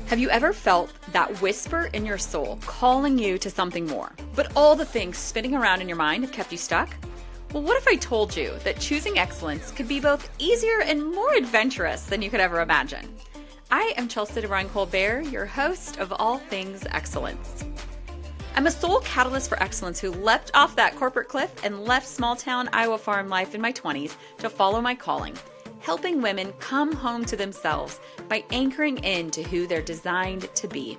Have you ever felt that whisper in your soul calling you to something more, but all the things spinning around in your mind have kept you stuck? Well, what if I told you that choosing excellence could be both easier and more adventurous than you could ever imagine? I am Chelsea DeBruin-Colbert, your host of All Things Excellence. I'm a soul catalyst for excellence who leapt off that corporate cliff and left small town Iowa farm life in my 20s to follow my calling, helping women come home to themselves by anchoring into who they're designed to be.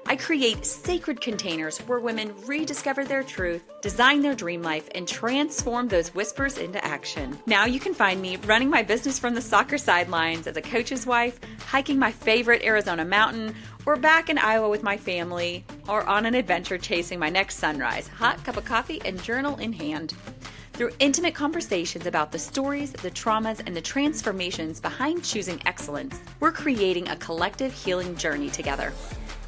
I create sacred containers where women rediscover their truth, design their dream life, and transform those whispers into action. Now you can find me running my business from the soccer sidelines as a coach's wife, hiking my favorite Arizona mountain, or back in Iowa with my family, or on an adventure chasing my next sunrise, hot cup of coffee and journal in hand. Through intimate conversations about the stories, the traumas, and the transformations behind choosing excellence, we're creating a collective healing journey together.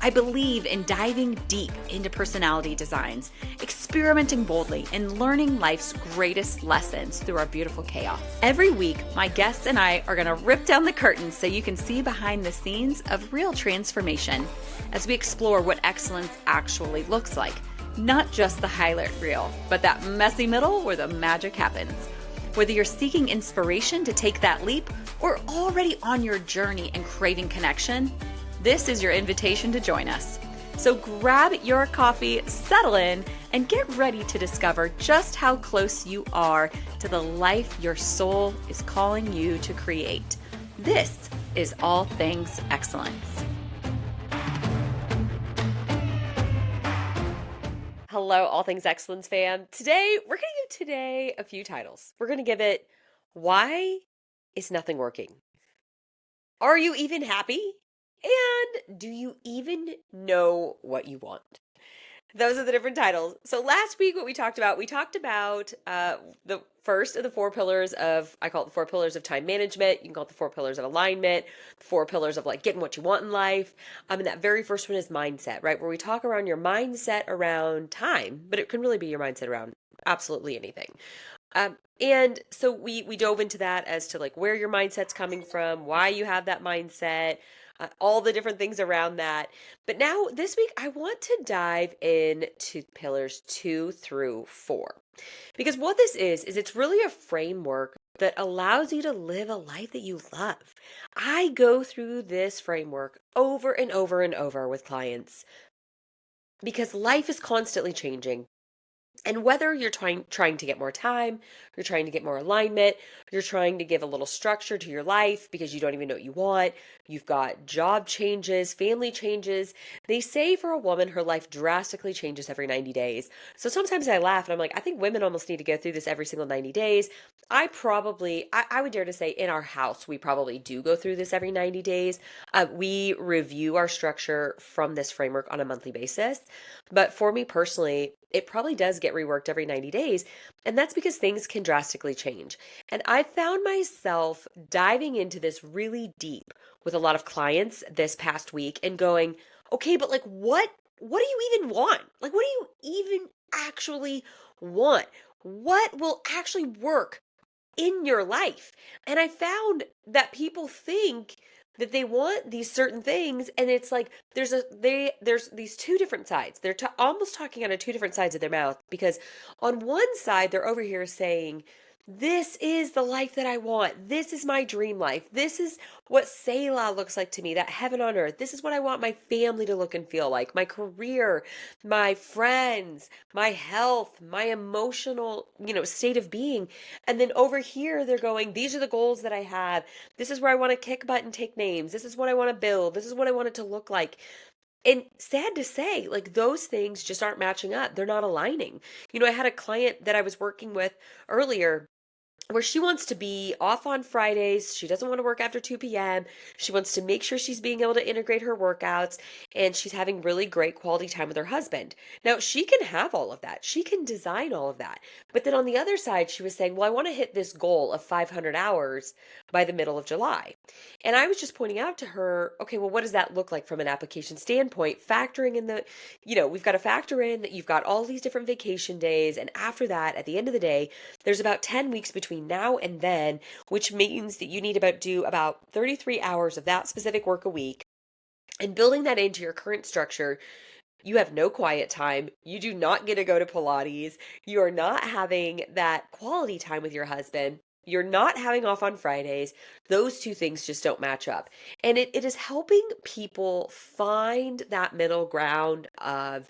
I believe in diving deep into personality designs, experimenting boldly, and learning life's greatest lessons through our beautiful chaos. Every week, my guests and I are going to rip down the curtains so you can see behind the scenes of real transformation as we explore what excellence actually looks like. Not just the highlight reel, but that messy middle where the magic happens. Whether you're seeking inspiration to take that leap or already on your journey and craving connection, this is your invitation to join us. So grab your coffee, settle in, and get ready to discover just how close you are to the life your soul is calling you to create. This is All Things Excellence. Hello, All Things Excellence fam. Today, we're going to give a few titles. We're going to give it, Why is Nothing Working? Are you even happy? And do you even know what you want? Those are the different titles. So last week, what we talked about the first of the four pillars of, I call it the four pillars of time management. You can call it the four pillars of alignment, the four pillars of like getting what you want in life. And that very first one is mindset, right? Where we talk around your mindset around time, but it can really be your mindset around absolutely anything. And so we dove into that as to like where your mindset's coming from, why you have that mindset, all the different things around that. But now this week, I want to dive into pillars 2 through 4. Because what this is it's really a framework that allows you to live a life that you love. I go through this framework over and over and over with clients because life is constantly changing. And whether you're trying to get more time, you're trying to get more alignment, you're trying to give a little structure to your life because you don't even know what you want, you've got job changes, family changes. They say for a woman, her life drastically changes every 90 days. So sometimes I laugh and I'm like, I think women almost need to go through this every single 90 days. I would dare to say in our house, we probably do go through this every 90 days. We review our structure from this framework on a monthly basis. But for me personally, it probably does get reworked every 90 days. And that's because things can drastically change. And I found myself diving into this really deep with a lot of clients this past week and going, okay, but like what do you even want? Like, what do you even actually want? What will actually work in your life? And I found that people think that they want these certain things, and it's like there's these two different sides. They're almost talking out of two different sides of their mouth, because on one side they're over here saying, this is the life that I want. This is my dream life. This is what Selah looks like to me, that heaven on earth. This is what I want my family to look and feel like, my career, my friends, my health, my emotional, state of being. And then over here, they're going, these are the goals that I have. This is where I want to kick butt and take names. This is what I want to build. This is what I want it to look like. And sad to say, like, those things just aren't matching up. They're not aligning. I had a client that I was working with earlier where she wants to be off on Fridays. She doesn't want to work after 2 p.m. She wants to make sure she's being able to integrate her workouts, and she's having really great quality time with her husband. Now, she can have all of that. She can design all of that. But then on the other side, she was saying, well, I want to hit this goal of 500 hours by the middle of July. And I was just pointing out to her, okay, well, what does that look like from an application standpoint? Factoring in we've got to factor in that you've got all these different vacation days. And after that, at the end of the day, there's about 10 weeks between now and then, which means that you need do about 33 hours of that specific work a week. And building that into your current structure, you have no quiet time. You do not get to go to Pilates. You are not having that quality time with your husband. You're not having off on Fridays. Those two things just don't match up. And it is helping people find that middle ground of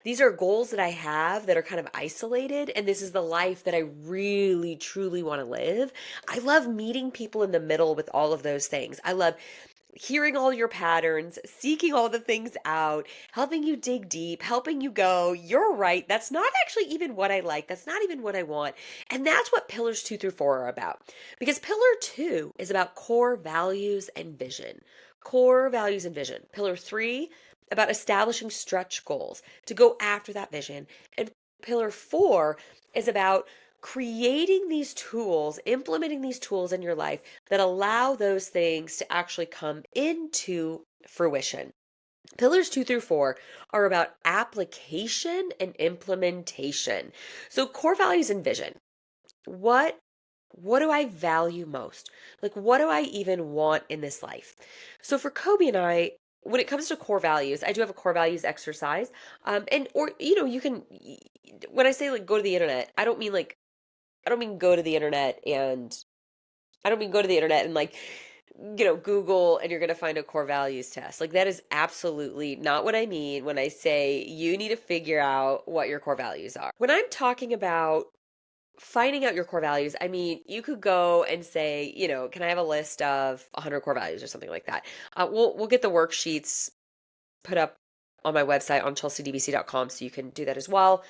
these are goals that I have that are kind of isolated, and this is the life that I really, truly want to live. I love meeting people in the middle with all of those things. I love hearing all your patterns, seeking all the things out, helping you dig deep, helping you go, you're right. That's not actually even what I like. That's not even what I want. And that's what pillars 2 through 4 are about. Because pillar 2 is about core values and vision. Core values and vision. Pillar 3, about establishing stretch goals to go after that vision. And pillar 4 is about creating these tools, implementing these tools in your life that allow those things to actually come into fruition. Pillars 2 through 4 are about application and implementation. So core values and vision. What what do I value most? Like what do I even want in this life? So for Kobe and I, when it comes to core values, I do have a core values exercise. And or you can when I say like go to the internet, I don't mean go to the internet and I don't mean go to the internet and like, Google and you're going to find a core values test. Like that is absolutely not what I mean when I say you need to figure out what your core values are. When I'm talking about finding out your core values, I mean, you could go and say, can I have a list of 100 core values or something like that? We'll get the worksheets put up on my website on chelseadbc.com so you can do that as well.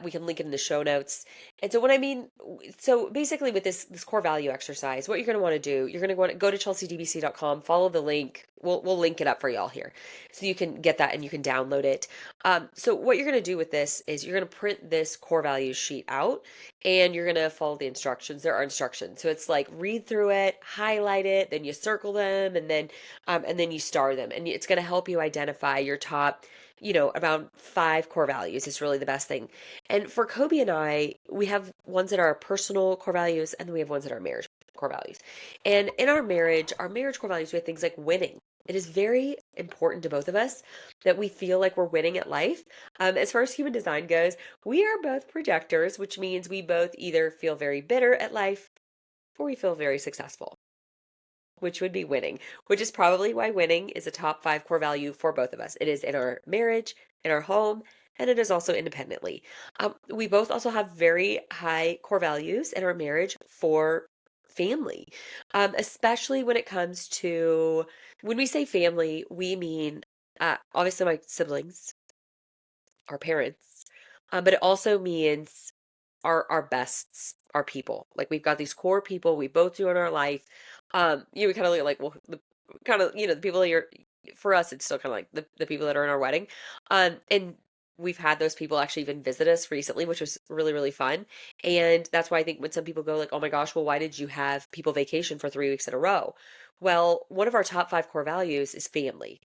We can link it in the show notes. And so so basically with this core value exercise, what you're going to want to do, you're going to want to go to chelseadbc.com, follow the link. We'll link it up for y'all here. So you can get that and you can download it. So what you're going to do with this is you're going to print this core values sheet out and you're going to follow the instructions. There are instructions. So it's like read through it, highlight it, then you circle them and then you star them. And it's going to help you identify your top about 5 core values is really the best thing. And for Kobe and I, we have ones that are our personal core values, and then we have ones that are marriage core values. And in our marriage core values, we have things like winning. It is very important to both of us that we feel like we're winning at life. As far as human design goes, we are both projectors, which means we both either feel very bitter at life or we feel very successful, which would be winning, which is probably why winning is a top 5 core value for both of us. It is in our marriage, in our home, and it is also independently. We both also have very high core values in our marriage for family, especially when it comes to when we say family, we mean obviously my siblings, our parents, but it also means our bests, our people. Like we've got these core people we both do in our life. We kind of look at like, well, the kind of, the people that you're for us, it's still kind of like the people that are in our wedding. And we've had those people actually even visit us recently, which was really, really fun. And that's why I think when some people go like, oh my gosh, well, why did you have people vacation for 3 weeks in a row? Well, one of our top 5 core values is family.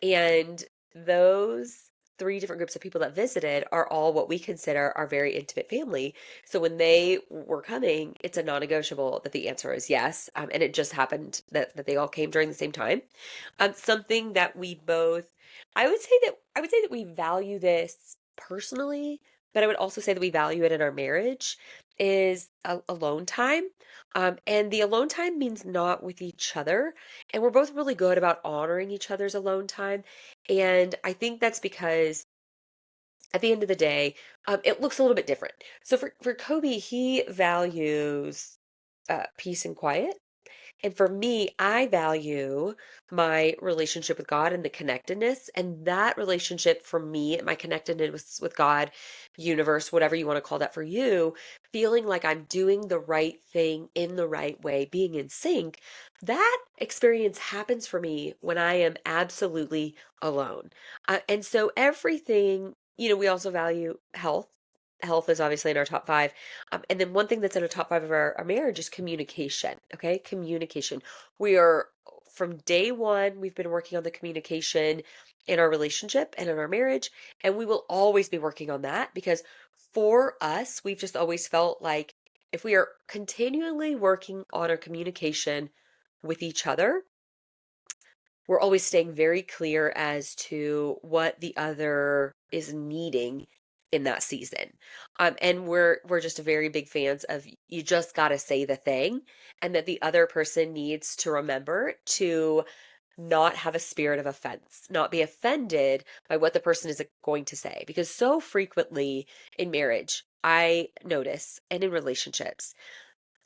And those 3 different groups of people that visited are all what we consider our very intimate family. So when they were coming, it's a non-negotiable that the answer is yes. And it just happened that they all came during the same time. Something that we both, I would say that we value this personally, but I would also say that we value it in our marriage is alone time. And the alone time means not with each other. And we're both really good about honoring each other's alone time. And I think that's because at the end of the day, it looks a little bit different. So for Kobe, he values peace and quiet. And for me, I value my relationship with God and the connectedness. And that relationship for me, my connectedness with God, universe, whatever you want to call that for you, feeling like I'm doing the right thing in the right way, being in sync, that experience happens for me when I am absolutely alone. And so everything, we also value health. Health is obviously in our top 5. And then one thing that's in our top 5 of our marriage is communication. Okay. Communication. We are from day one, we've been working on the communication in our relationship and in our marriage. And we will always be working on that because for us, we've just always felt like if we are continually working on our communication with each other, we're always staying very clear as to what the other is needing in that season. And we're just very big fans of you just got to say the thing, and that the other person needs to remember to not have a spirit of offense, not be offended by what the person is going to say. Because so frequently in marriage, I notice, and in relationships,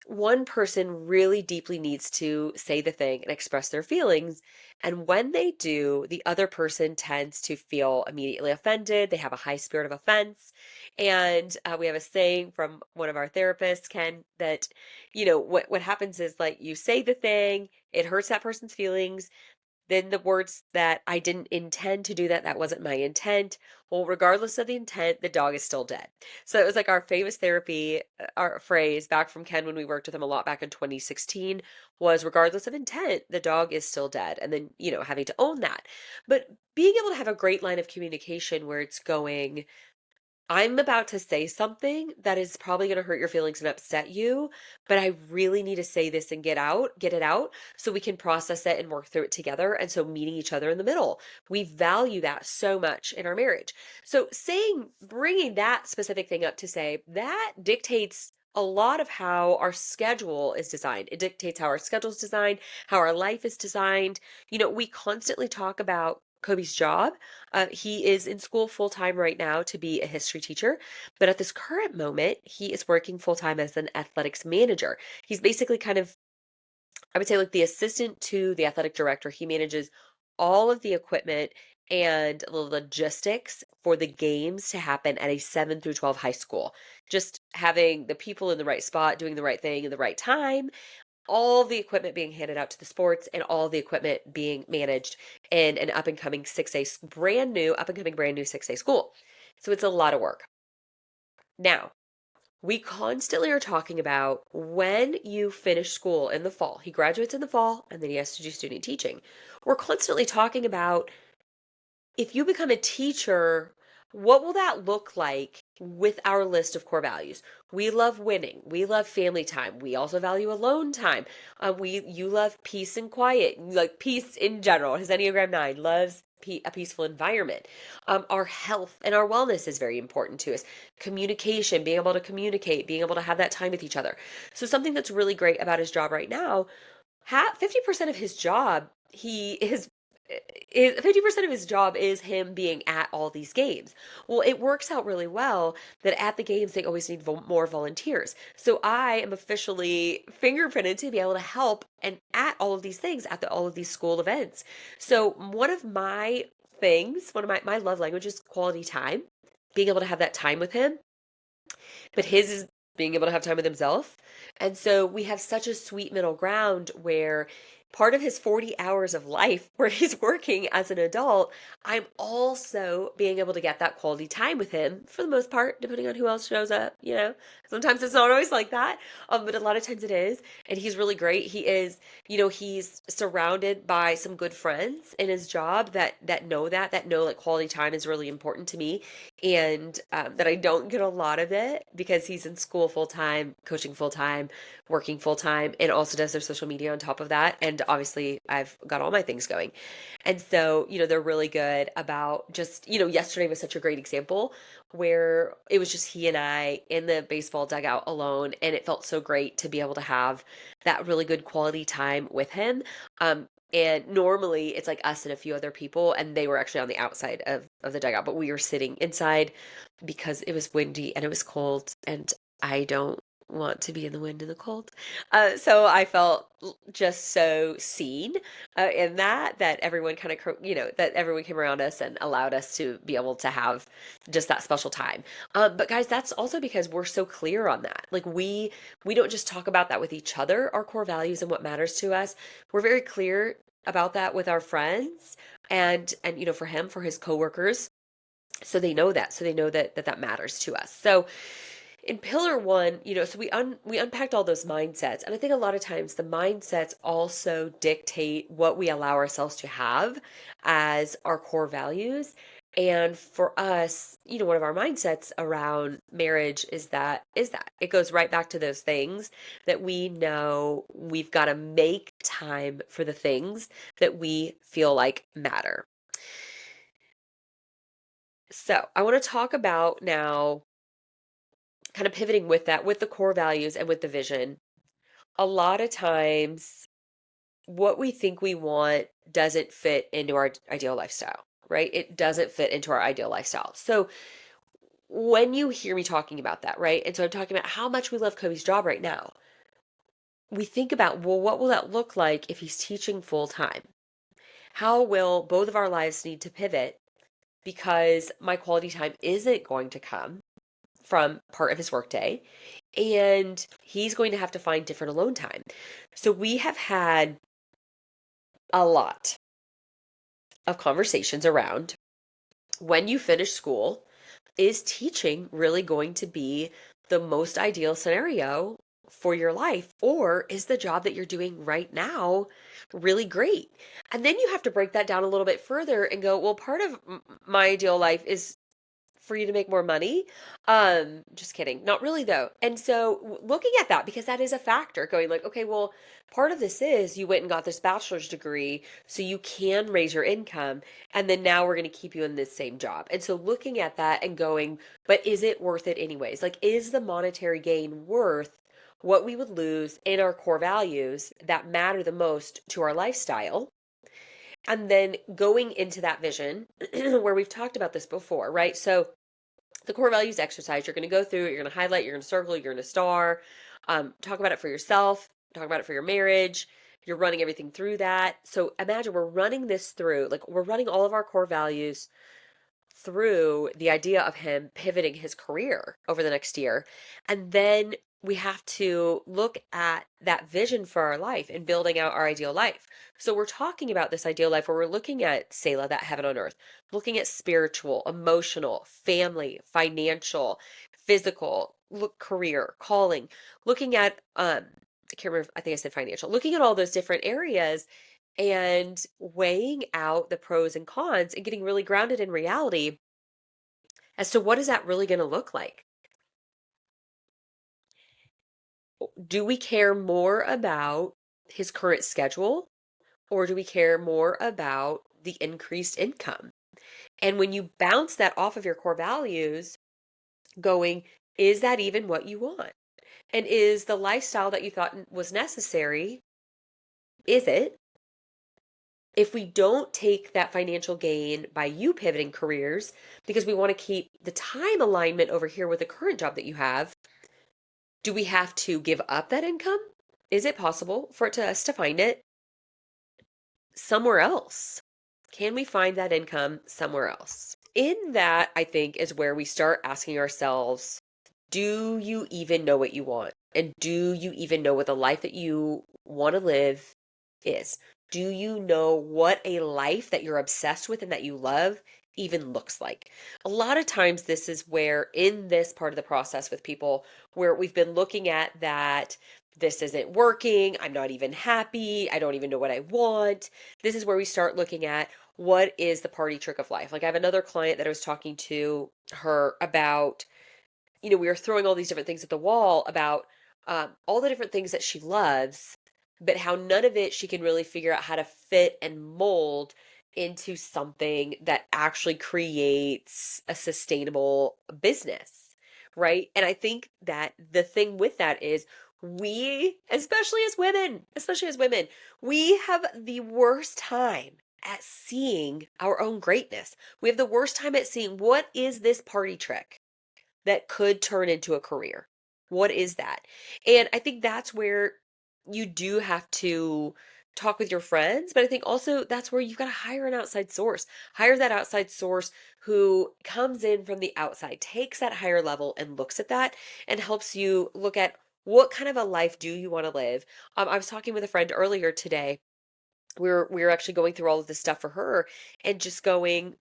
one person really deeply needs to say the thing and express their feelings. And when they do, the other person tends to feel immediately offended. They have a high spirit of offense. And we have a saying from one of our therapists, Ken, that, what happens is like you say the thing, it hurts that person's feelings, then the words that I didn't intend to do that, that wasn't my intent. Well, regardless of the intent, the dog is still dead. So it was like our famous therapy, our phrase back from Ken when we worked with him a lot back in 2016 was regardless of intent, the dog is still dead. And then, having to own that. But being able to have a great line of communication where it's going, I'm about to say something that is probably going to hurt your feelings and upset you, but I really need to say this and get it out so we can process it and work through it together. And so meeting each other in the middle, we value that so much in our marriage. So bringing that specific thing up to say that dictates a lot of how our schedule is designed. It dictates how our schedule is designed, how our life is designed. We constantly talk about Kobe's job. He is in school full time right now to be a history teacher, but at this current moment, he is working full time as an athletics manager. He's basically kind of, I would say, like the assistant to the athletic director. He manages all of the equipment and the logistics for the games to happen at a 7 through 12 high school. Just having the people in the right spot, doing the right thing in the right time, all the equipment being handed out to the sports and all the equipment being managed in an up and coming 6A, brand new 6A school. So it's a lot of work. Now, we constantly are talking about when you finish school in the fall. He graduates in the fall and then he has to do student teaching. We're constantly talking about if you become a teacher, what will that look like with our list of core values? We love winning. We love family time. We also value alone time. You love peace and quiet, like peace in general. His Enneagram 9 loves a peaceful environment. Our health and our wellness is very important to us. Communication, being able to communicate, being able to have that time with each other. So something that's really great about his job right now, 50% of his job, he is 50% of his job is him being at all these games. Well, it works out really well that at the games they always need more volunteers. So I am officially fingerprinted to be able to help and at all of these things at all of these school events. So one of my love language is quality time, being able to have that time with him, but his is being able to have time with himself. And so we have such a sweet middle ground where part of his 40 hours of life where he's working as an adult, I'm also being able to get that quality time with him for the most part, depending on who else shows up. Sometimes it's not always like that, but a lot of times it is. And he's really great. He's surrounded by some good friends in his job that know like quality time is really important to me, and that I don't get a lot of it because he's in school full time, coaching full time, working full time, and also does their social media on top of that. And obviously, I've got all my things going. And so, they're really good about just, yesterday was such a great example where it was just he and I in the baseball dugout alone. And it felt so great to be able to have that really good quality time with him. And normally it's like us and a few other people, and they were actually on the outside of the dugout, but we were sitting inside because it was windy and it was cold, and I don't want to be in the wind and the cold. So I felt just so seen in that everyone kind of, that everyone came around us and allowed us to be able to have just that special time. But guys, that's also because we're so clear on that. Like we don't just talk about that with each other, our core values and what matters to us. We're very clear about that with our friends and for him, for his coworkers, so they know that matters to us. So in pillar one, so we unpacked all those mindsets, and I think a lot of times the mindsets also dictate what we allow ourselves to have as our core values. And for us, one of our mindsets around marriage is that it goes right back to those things that we know we've got to make time for the things that we feel like matter. So, I want to talk about now, kind of pivoting with that, with the core values and with the vision. A lot of times, what we think we want doesn't fit into our ideal lifestyle, right? It doesn't fit into our ideal lifestyle. So, when you hear me talking about that, right? And so I'm talking about how much we love Kobe's job right now. We think about, well, what will that look like if he's teaching full time? How will both of our lives need to pivot because my quality time isn't going to come from part of his workday and he's going to have to find different alone time. So we have had a lot of conversations around when you finish school, is teaching really going to be the most ideal scenario for your life? Or is the job that you're doing right now really great? And then you have to break that down a little bit further and go, well, part of my ideal life is for you to make more money. Just kidding. Not really though. And so looking at that, because that is a factor, going like, okay, well, part of this is you went and got this bachelor's degree so you can raise your income. And then now we're going to keep you in this same job. And so looking at that and going, but is it worth it anyways? Like, is the monetary gain worth what we would lose in our core values that matter the most to our lifestyle? And then going into that vision where we've talked about this before, right? So the core values exercise, you're going to go through it, you're going to highlight, you're going to circle, you're going to star, talk about it for yourself, talk about it for your marriage. You're running everything through that. So imagine we're running this through, like we're running all of our core values through the idea of him pivoting his career over the next year. And then we have to look at that vision for our life and building out our ideal life. So we're talking about this ideal life where we're looking at Selah, that heaven on earth, looking at spiritual, emotional, family, financial, physical, look, career, calling, looking at I can't remember, I think I said financial, looking at all those different areas and weighing out the pros and cons and getting really grounded in reality as to what is that really going to look like. Do we care more about his current schedule or do we care more about the increased income? And when you bounce that off of your core values, going, is that even what you want? And is the lifestyle that you thought was necessary, is it? If we don't take that financial gain by you pivoting careers because we want to keep the time alignment over here with the current job that you have, do we have to give up that income? Is it possible for us to find it somewhere else? Can we find that income somewhere else? In that, I think, is where we start asking ourselves, do you even know what you want? And do you even know what the life that you want to live is? Do you know what a life that you're obsessed with and that you love even looks like? A lot of times, this is where, in this part of the process with people, where we've been looking at that this isn't working, I'm not even happy, I don't even know what I want. This is where we start looking at what is the party trick of life. Like, I have another client that I was talking to her about, we were throwing all these different things at the wall about all the different things that she loves, but how none of it she can really figure out how to fit and mold into something that actually creates a sustainable business, right? And I think that the thing with that is we, especially as women, we have the worst time at seeing our own greatness. We have the worst time at seeing what is this party trick that could turn into a career. What is that? And I think that's where you do have to talk with your friends, but I think also that's where you've got to hire an outside source. Hire that outside source who comes in from the outside, takes that higher level and looks at that and helps you look at what kind of a life do you want to live. I was talking with a friend earlier today. We were actually going through all of this stuff for her and just going,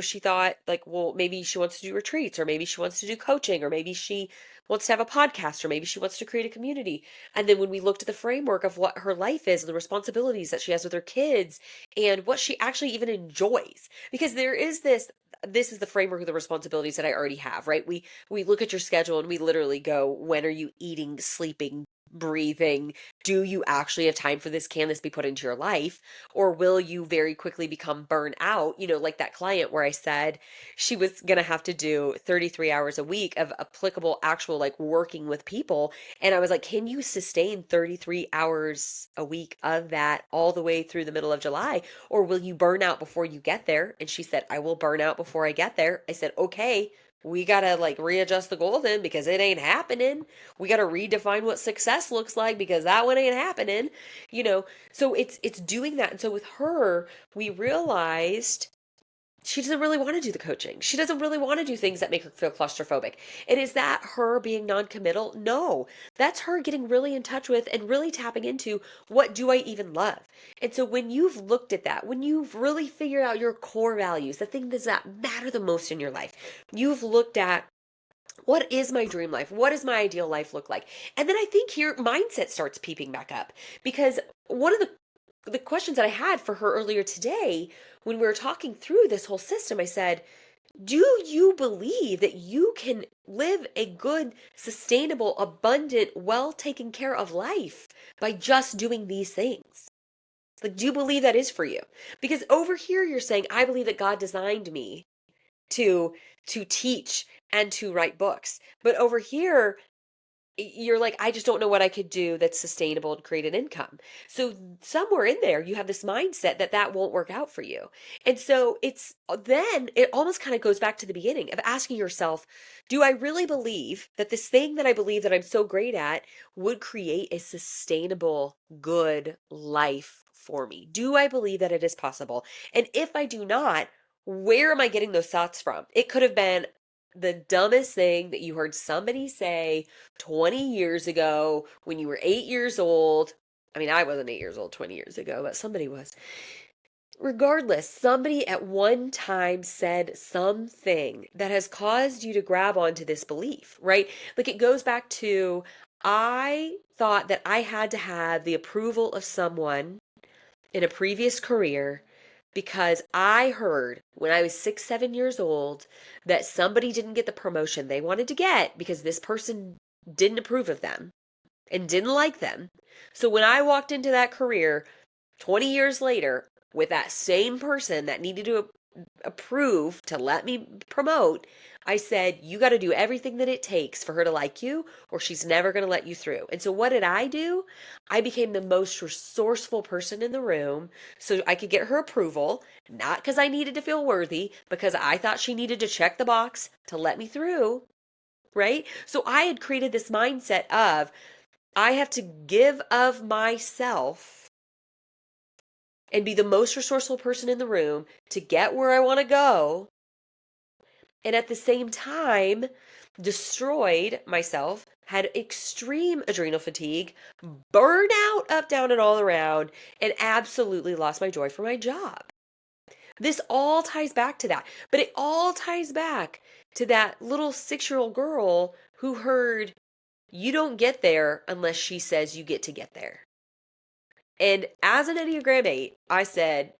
she thought like, well, maybe she wants to do retreats or maybe she wants to do coaching or maybe she wants to have a podcast or maybe she wants to create a community. And then when we looked at the framework of what her life is and the responsibilities that she has with her kids and what she actually even enjoys, because there is this is the framework of the responsibilities that I already have, right? We look at your schedule and we literally go, when are you eating, sleeping, breathing. Do you actually have time for this? Can this be put into your life? Or will you very quickly become burnt out? Like that client where I said she was going to have to do 33 hours a week of applicable, actual, like working with people. And I was like, can you sustain 33 hours a week of that all the way through the middle of July? Or will you burn out before you get there? And she said, I will burn out before I get there. I said, okay, we got to like readjust the goal then because it ain't happening. We got to redefine what success looks like because that one ain't happening. You know, so it's doing that. And so with her, we realized she doesn't really want to do the coaching. She doesn't really want to do things that make her feel claustrophobic. And is that her being non-committal? No. That's her getting really in touch with and really tapping into what do I even love? And so when you've looked at that, when you've really figured out your core values, the things that matter the most in your life, you've looked at what is my dream life? What does my ideal life look like? And then I think your mindset starts peeping back up because one of the questions that I had for her earlier today when we were talking through this whole system, I said, do you believe that you can live a good, sustainable, abundant, well taken care of life by just doing these things? Like, do you believe that is for you? Because over here you're saying, I believe that God designed me to teach and to write books. But over here, you're like, I just don't know what I could do that's sustainable to create an income. So somewhere in there, you have this mindset that that won't work out for you. And so then it almost kind of goes back to the beginning of asking yourself, do I really believe that this thing that I believe that I'm so great at would create a sustainable, good life for me? Do I believe that it is possible? And if I do not, where am I getting those thoughts from? It could have been the dumbest thing that you heard somebody say 20 years ago when you were 8 years old. I mean, I wasn't 8 years old 20 years ago, but somebody was. Regardless, somebody at one time said something that has caused you to grab onto this belief, right? Like it goes back to, I thought that I had to have the approval of someone in a previous career because I heard when I was 6, 7 years old that somebody didn't get the promotion they wanted to get because this person didn't approve of them and didn't like them. So when I walked into that career 20 years later with that same person that needed to approve to let me promote, I said, you got to do everything that it takes for her to like you or she's never going to let you through. And so what did I do? I became the most resourceful person in the room so I could get her approval, not because I needed to feel worthy, because I thought she needed to check the box to let me through, right? So I had created this mindset of, I have to give of myself and be the most resourceful person in the room to get where I want to go. And at the same time, destroyed myself, had extreme adrenal fatigue, burnout up, down, and all around, and absolutely lost my joy for my job. This all ties back to that. But it all ties back to that little 6-year-old girl who heard, you don't get there unless she says you get to get there. And as an Enneagram 8, I said,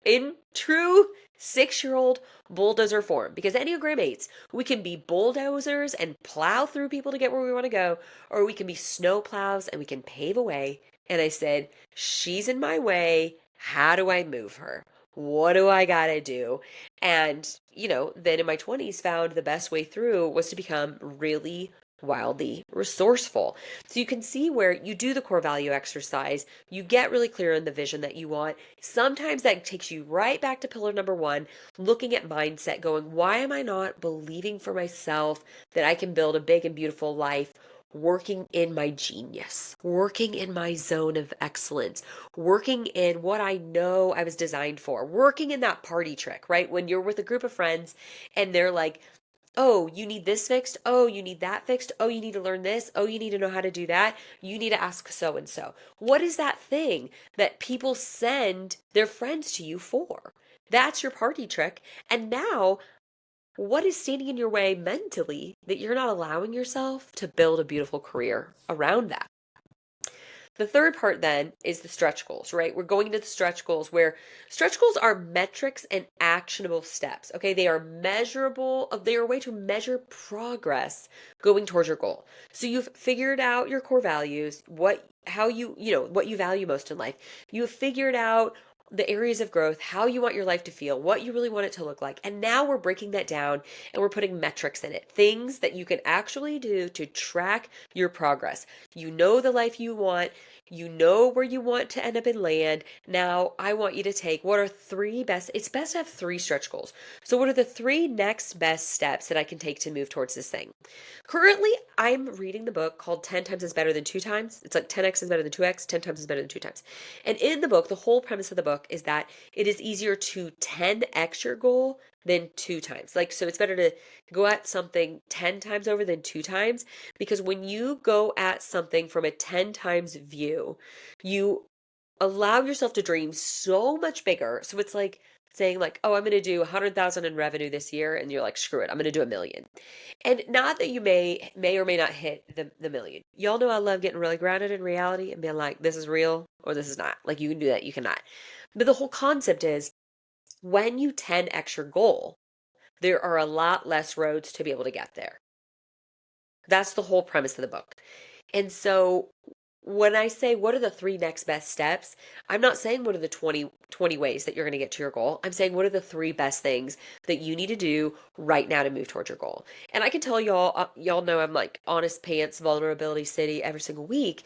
in true 6-year-old bulldozer form, because Enneagram 8s, we can be bulldozers and plow through people to get where we want to go, or we can be snow plows and we can pave a way. And I said, she's in my way. How do I move her? What do I got to do? And, then in my 20s found the best way through was to become really wildly resourceful. So you can see where you do the core value exercise, you get really clear on the vision that you want. Sometimes that takes you right back to pillar number 1, looking at mindset, going, why am I not believing for myself that I can build a big and beautiful life? Working in my genius, working in my zone of excellence, working in what I know I was designed for, working in that party trick, right? When you're with a group of friends and they're like, oh, you need this fixed. Oh, you need that fixed. Oh, you need to learn this. Oh, you need to know how to do that. You need to ask so and so. What is that thing that people send their friends to you for? That's your party trick. And now, what is standing in your way mentally that you're not allowing yourself to build a beautiful career around that? The third part then is the stretch goals, right? We're going into the stretch goals where stretch goals are metrics and actionable steps. Okay. They are measurable, they are a way to measure progress going towards your goal. So you've figured out your core values, what you value most in life. You have figured out the areas of growth, how you want your life to feel, what you really want it to look like. And now we're breaking that down and we're putting metrics in it, things that you can actually do to track your progress. You know the life you want. You know where you want to end up and land. Now, I want you to take what are it's best to have three stretch goals. So, what are the three next best steps that I can take to move towards this thing? Currently, I'm reading the book called 10 times is better than 2 times. It's like 10x is better than 2x, 10 times is better than 2 times. And in the book, the whole premise of the book is that it is easier to 10x your goal than 2 times. Like, so it's better to go at something 10 times over than 2 times, because when you go at something from a 10 times view, you allow yourself to dream so much bigger. So it's like saying like, oh, I'm going to do 100,000 in revenue this year. And you're like, screw it, I'm going to do 1 million. And not that you may or may not hit the million. Y'all know I love getting really grounded in reality and being like, this is real or this is not. Like, you can do that, you cannot. But the whole concept is when you 10x your goal, there are a lot less roads to be able to get there. That's the whole premise of the book. And so when I say what are the three next best steps, I'm not saying what are the 20 ways that you're going to get to your goal. I'm saying what are the three best things that you need to do right now to move towards your goal. And I can tell y'all, y'all know I'm like honest pants, vulnerability city every single week.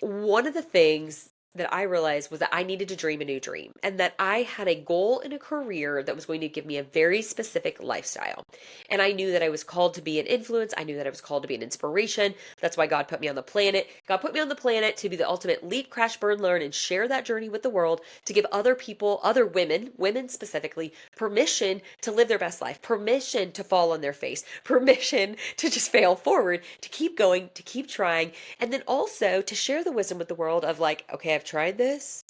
One of the things that I realized was that I needed to dream a new dream and that I had a goal in a career that was going to give me a very specific lifestyle. And I knew that I was called to be an influence. I knew that I was called to be an inspiration. That's why God put me on the planet. God put me on the planet to be the ultimate leap, crash, burn, learn, and share that journey with the world, to give other people, other women specifically, permission to live their best life, permission to fall on their face, permission to just fail forward, to keep going, to keep trying, and then also to share the wisdom with the world of like, okay, I've tried this.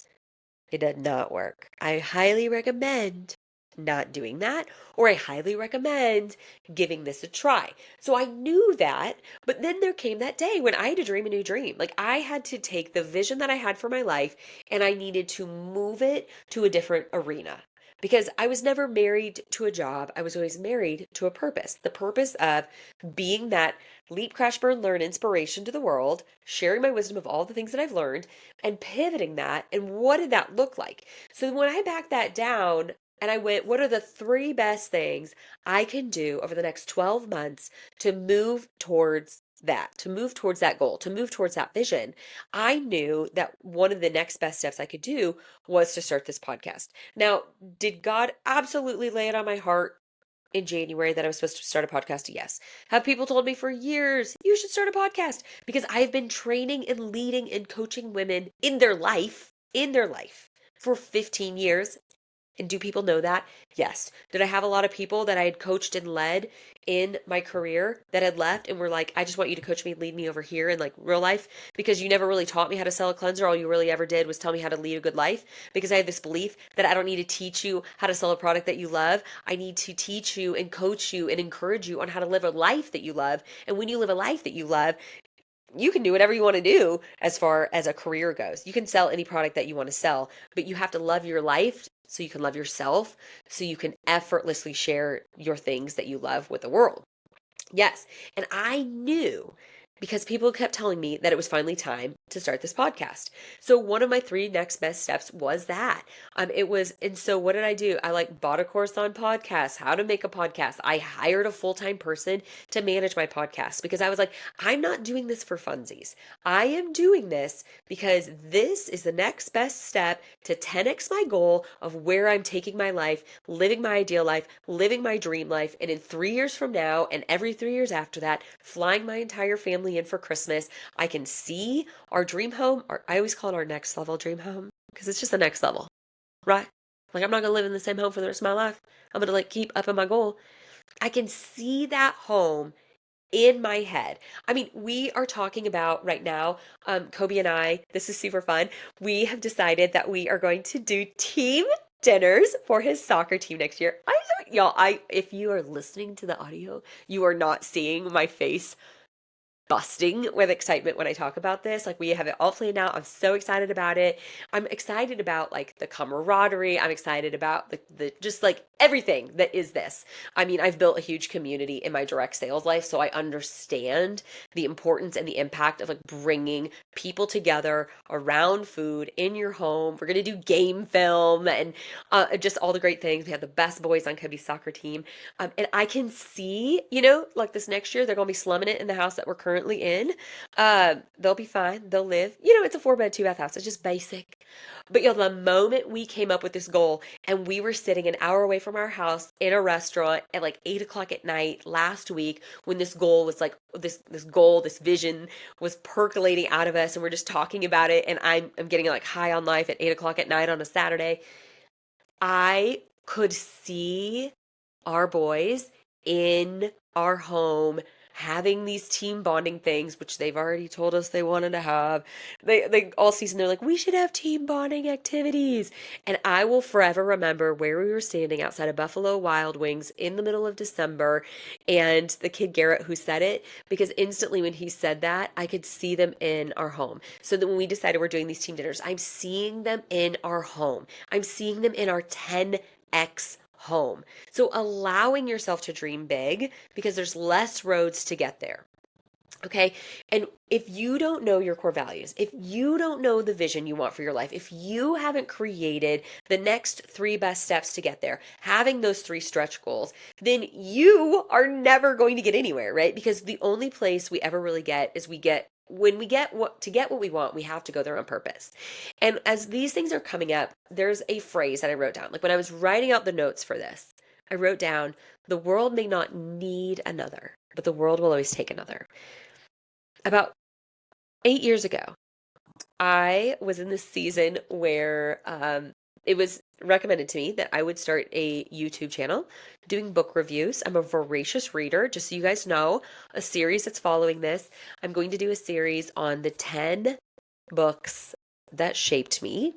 It did not work. I highly recommend not doing that, or I highly recommend giving this a try. So I knew that, but then there came that day when I had to dream a new dream. Like, I had to take the vision that I had for my life and I needed to move it to a different arena. Because I was never married to a job. I was always married to a purpose. The purpose of being that leap, crash, burn, learn inspiration to the world, sharing my wisdom of all the things that I've learned, and pivoting that. And what did that look like? So when I backed that down and I went, what are the three best things I can do over the next 12 months to move towards that goal, to move towards that vision? I knew that one of the next best steps I could do was to start this podcast. Now, did God absolutely lay it on my heart in January that I was supposed to start a podcast? Yes. Have people told me for years, you should start a podcast? Because I've been training and leading and coaching women in their life for 15 years. And do people know that? Yes. Did I have a lot of people that I had coached and led in my career that had left and were like, I just want you to coach me, lead me over here in like real life, because you never really taught me how to sell a cleanser. All you really ever did was tell me how to lead a good life, because I have this belief that I don't need to teach you how to sell a product that you love. I need to teach you and coach you and encourage you on how to live a life that you love. And when you live a life that you love, you can do whatever you want to do as far as a career goes. You can sell any product that you want to sell, but you have to love your life so you can love yourself, so you can effortlessly share your things that you love with the world. Yes. And I knew, because people kept telling me, that it was finally time to start this podcast. So one of my three next best steps was that. And so what did I do? I like bought a course on podcasts, how to make a podcast. I hired a full-time person to manage my podcast, because I was like, I'm not doing this for funsies. I am doing this because this is the next best step to 10x my goal of where I'm taking my life, living my ideal life, living my dream life. And in 3 years from now, and every 3 years after that, flying my entire family in for Christmas, I can see our dream home. I always call it our next level dream home, because it's just the next level, right? Like, I'm not gonna live in the same home for the rest of my life. I'm gonna like keep upping my goal. I can see that home in my head. I mean, we are talking about right now, Kobe and I, this is super fun. We have decided that we are going to do team dinners for his soccer team next year. Y'all, if you are listening to the audio, you are not seeing my face busting with excitement when I talk about this. Like we have it all planned out. I'm so excited about it. I'm excited about like the camaraderie. I'm excited about the just like everything that is this. I mean, I've built a huge community in my direct sales life, so I understand the importance and the impact of like bringing people together around food in your home. We're going to do game film and just all the great things. We have the best boys on Kobe's soccer team. And I can see, like this next year, they're going to be slumming it in the house that we're currently in. They'll be fine. They'll live. It's a 4 bed, 2 bath house. It's just basic. But the moment we came up with this goal and we were sitting an hour away from our house in a restaurant at like 8 o'clock at night last week, when this goal was like this goal, this vision was percolating out of us, and we're just talking about it, and I'm getting like high on life at 8 o'clock at night on a Saturday. I could see our boys in our home having these team bonding things, which they've already told us they wanted to have. They all season they're like, we should have team bonding activities. And I will forever remember where we were standing outside of Buffalo Wild Wings in the middle of December, and the kid Garrett who said it, because instantly when he said that, I could see them in our home. So that when we decided we're doing these team dinners, I'm seeing them in our home. I'm seeing them in our 10X home. So allowing yourself to dream big, because there's less roads to get there. Okay. And if you don't know your core values, if you don't know the vision you want for your life, if you haven't created the next 3 best steps to get there, having those 3 stretch goals, then you are never going to get anywhere, right? Because the only place we ever really get is when we get what we want, we have to go there on purpose. And as these things are coming up, there's a phrase that I wrote down. Like when I was writing out the notes for this, I wrote down, the world may not need another, but the world will always take another. About 8 years ago, I was in this season where it was recommended to me that I would start a YouTube channel doing book reviews. I'm a voracious reader, just so you guys know, a series that's following this. I'm going to do a series on the 10 books that shaped me.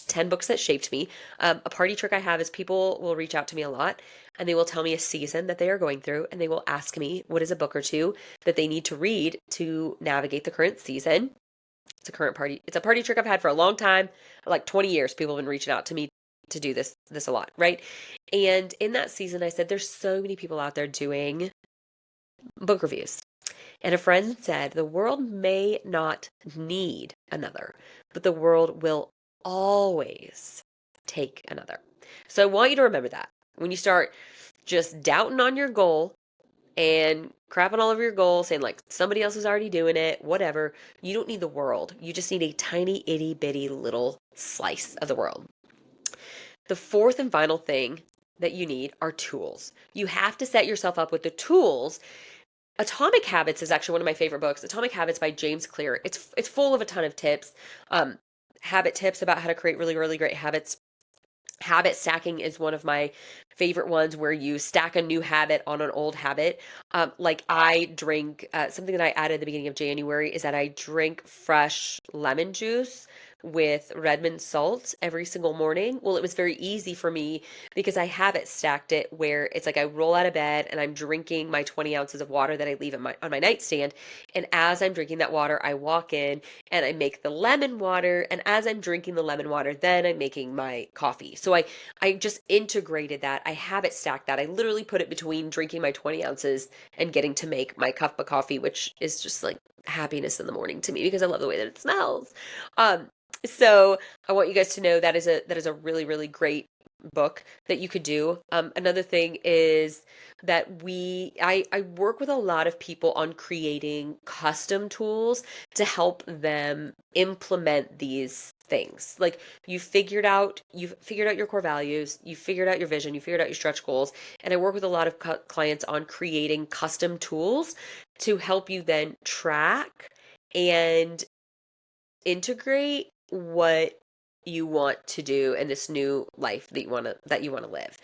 10 books that shaped me. A party trick I have is people will reach out to me a lot and they will tell me a season that they are going through, and they will ask me what is a book or two that they need to read to navigate the current season. It's a party trick I've had for a long time. Like 20 years, people have been reaching out to me to do this a lot, right? And in that season, I said, there's so many people out there doing book reviews. And a friend said, the world may not need another, but the world will always take another. So I want you to remember that when you start just doubting on your goal and crapping all over your goal, saying like somebody else is already doing it, whatever. You don't need the world. You just need a tiny, itty bitty little slice of the world. The fourth and final thing that you need are tools. You have to set yourself up with the tools. Atomic Habits is actually one of my favorite books. Atomic Habits by James Clear. It's full of a ton of tips, habit tips about how to create really, really great habits. Habit stacking is one of my favorite ones, where you stack a new habit on an old habit. Like I drink, something that I added at the beginning of January is that I drink fresh lemon juice with Redmond salt every single morning. Well, it was very easy for me because I habit stacked it where it's like I roll out of bed and I'm drinking my 20 ounces of water that I leave on my nightstand. And as I'm drinking that water, I walk in and I make the lemon water. And as I'm drinking the lemon water, then I'm making my coffee. So I just integrated that. I habit stacked that. I literally put it between drinking my 20 ounces and getting to make my cup of coffee, which is just like happiness in the morning to me because I love the way that it smells. So I want you guys to know that is a really, really great book that you could do. Another thing is that I work with a lot of people on creating custom tools to help them implement these things. Like you've figured out your core values, you figured out your vision, you figured out your stretch goals. And I work with a lot of clients on creating custom tools to help you then track and integrate what you want to do in this new life that you want to live.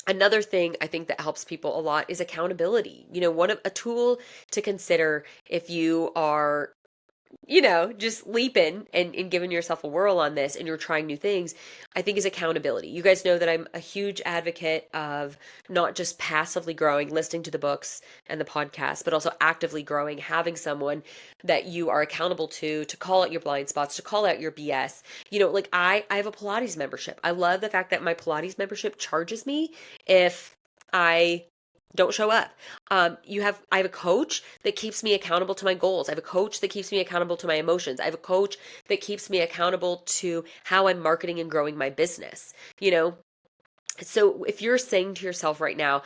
Another thing I think that helps people a lot is accountability. A tool to consider if you are just leaping and giving yourself a whirl on this and you're trying new things, I think is accountability. You guys know that I'm a huge advocate of not just passively growing, listening to the books and the podcast, but also actively growing, having someone that you are accountable to call out your blind spots, to call out your BS. Like I have a Pilates membership. I love the fact that my Pilates membership charges me if I don't show up. I have a coach that keeps me accountable to my goals. I have a coach that keeps me accountable to my emotions. I have a coach that keeps me accountable to how I'm marketing and growing my business. You know, so if you're saying to yourself right now,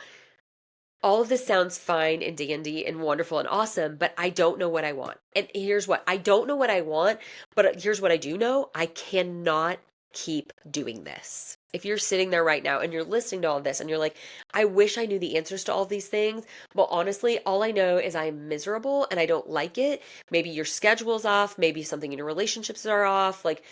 all of this sounds fine and dandy and wonderful and awesome, but I don't know what I want. And here's what I don't know what I want, but here's what I do know. I cannot keep doing this. If you're sitting there right now and you're listening to all of this and you're like, I wish I knew the answers to all these things, but honestly, all I know is I'm miserable and I don't like it. Maybe your schedule's off, maybe something in your relationships are off. Like,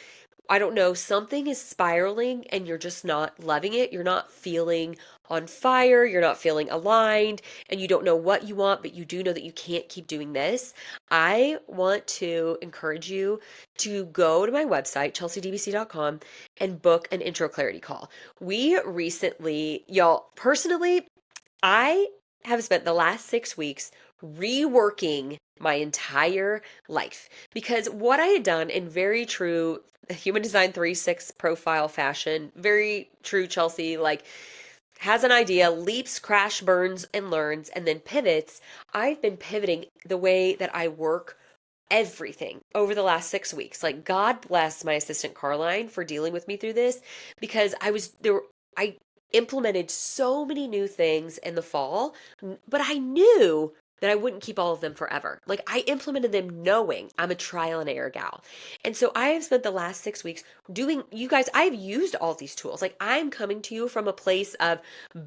I don't know, something is spiraling and you're just not loving it. You're not feeling on fire, you're not feeling aligned, and you don't know what you want, but you do know that you can't keep doing this. I want to encourage you to go to my website, chelseadbc.com, and book an intro clarity call. We recently, y'all, personally, I have spent the last 6 weeks reworking my entire life because what I had done in very true Human Design 3-6 profile fashion, very true Chelsea, like has an idea, leaps, crash, burns, and learns, and then pivots. I've been pivoting the way that I work everything over the last 6 weeks. Like, God bless my assistant Carline for dealing with me through this because I was there. I implemented so many new things in the fall, but I knew that I wouldn't keep all of them forever. Like, I implemented them knowing I'm a trial and error gal. And so I have spent the last 6 weeks doing, you guys, I've used all these tools. Like, I'm coming to you from a place of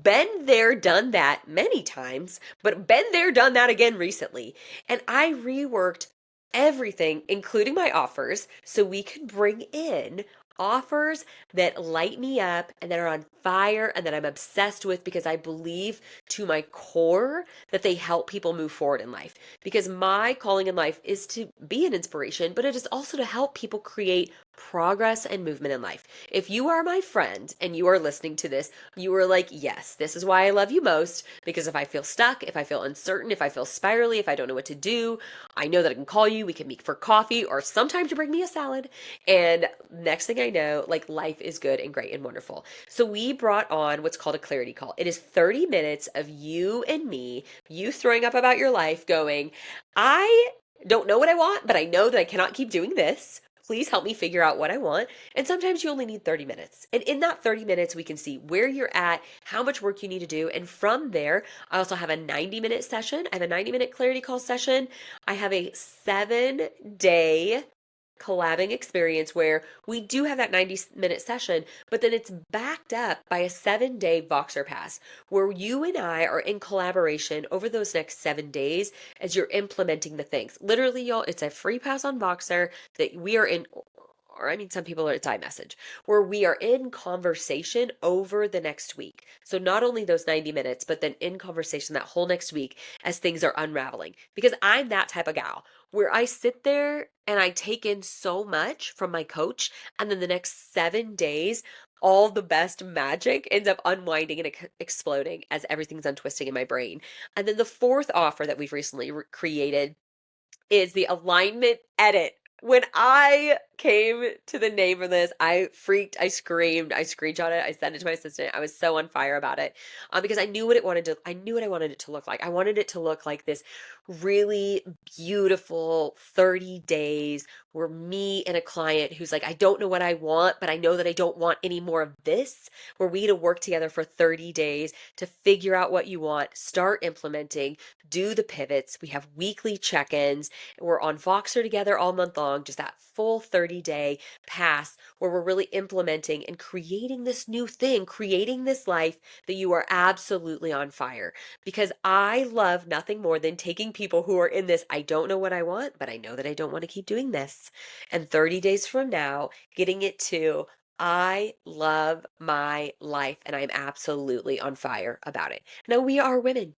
been there, done that many times, but been there, done that again recently. And I reworked everything, including my offers, so we could bring in offers that light me up and that are on fire and that I'm obsessed with because I believe to my core that they help people move forward in life. Because my calling in life is to be an inspiration, but it is also to help people create progress and movement in life. If you are my friend and you are listening to this, you are like, yes, this is why I love you most. Because if I feel stuck, if I feel uncertain, if I feel spirally, if I don't know what to do, I know that I can call you. We can meet for coffee or sometimes you bring me a salad. And next thing I know, like life is good and great and wonderful. So we brought on what's called a clarity call. It is 30 minutes of you and me, you throwing up about your life, going, I don't know what I want, but I know that I cannot keep doing this. Please help me figure out what I want. And sometimes you only need 30 minutes. And in that 30 minutes, we can see where you're at, how much work you need to do. And from there, I also have a 90-minute session. I have a 90-minute clarity call session. I have a 7-day collabing experience where we do have that 90-minute session, but then it's backed up by a 7-day Voxer pass where you and I are in collaboration over those next 7 days as you're implementing the things. Literally, y'all, it's a free pass on Voxer that we are in. Or I mean, some people are it's iMessage, where we are in conversation over the next week. So not only those 90 minutes, but then in conversation that whole next week as things are unraveling. Because I'm that type of gal where I sit there and I take in so much from my coach, and then the next 7 days, all the best magic ends up unwinding and exploding as everything's untwisting in my brain. And then the fourth offer that we've recently created is the alignment edit. When I came to the name of this, I freaked, I screamed, I screenshot it, I sent it to my assistant. I was so on fire about it because I knew what I knew what I wanted it to look like. I wanted it to look like this really beautiful 30 days where me and a client who's like, I don't know what I want, but I know that I don't want any more of this, where we to work together for 30 days to figure out what you want, start implementing, do the pivots. We have weekly check-ins. We're on Voxer together all month long, just that full 30-day pass where we're really implementing and creating this new thing, creating this life that you are absolutely on fire. Because I love nothing more than taking people who are in this, I don't know what I want, but I know that I don't want to keep doing this. And 30 days from now, getting it to, I love my life and I'm absolutely on fire about it. Now, we are women.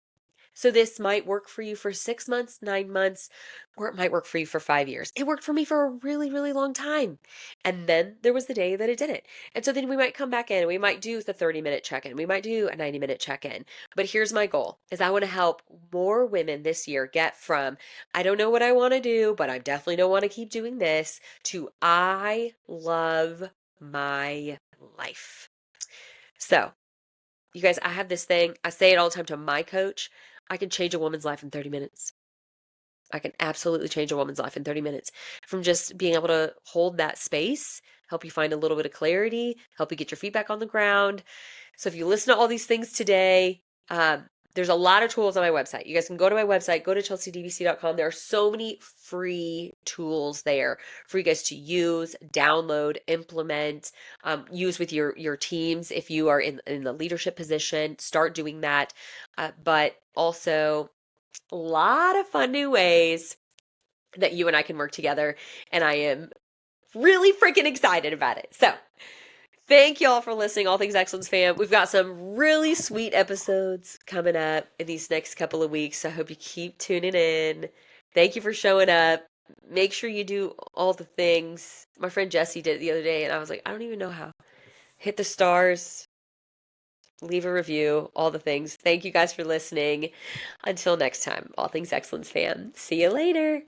So this might work for you for 6 months, 9 months, or it might work for you for 5 years. It worked for me for a really, really long time. And then there was the day that it didn't. And so then we might come back in and we might do the 30-minute check-in. We might do a 90-minute check-in. But here's my goal is I want to help more women this year get from I don't know what I want to do, but I definitely don't want to keep doing this to I love my life. So, you guys, I have this thing. I say it all the time to my coach. I can change a woman's life in 30 minutes. I can absolutely change a woman's life in 30 minutes from just being able to hold that space, help you find a little bit of clarity, help you get your feet back on the ground. So if you listen to all these things today, there's a lot of tools on my website. You guys can go to my website, go to chelseadbc.com. There are so many free tools there for you guys to use, download, implement, use with your teams. If you are in the leadership position, start doing that. But also a lot of fun new ways that you and I can work together. And I am really freaking excited about it. So thank you all for listening, All Things Excellence fam. We've got some really sweet episodes coming up in these next couple of weeks. So I hope you keep tuning in. Thank you for showing up. Make sure you do all the things. My friend Jesse did it the other day, and I was like, I don't even know how. Hit the stars, leave a review, all the things. Thank you guys for listening. Until next time, All Things Excellence fam. See you later.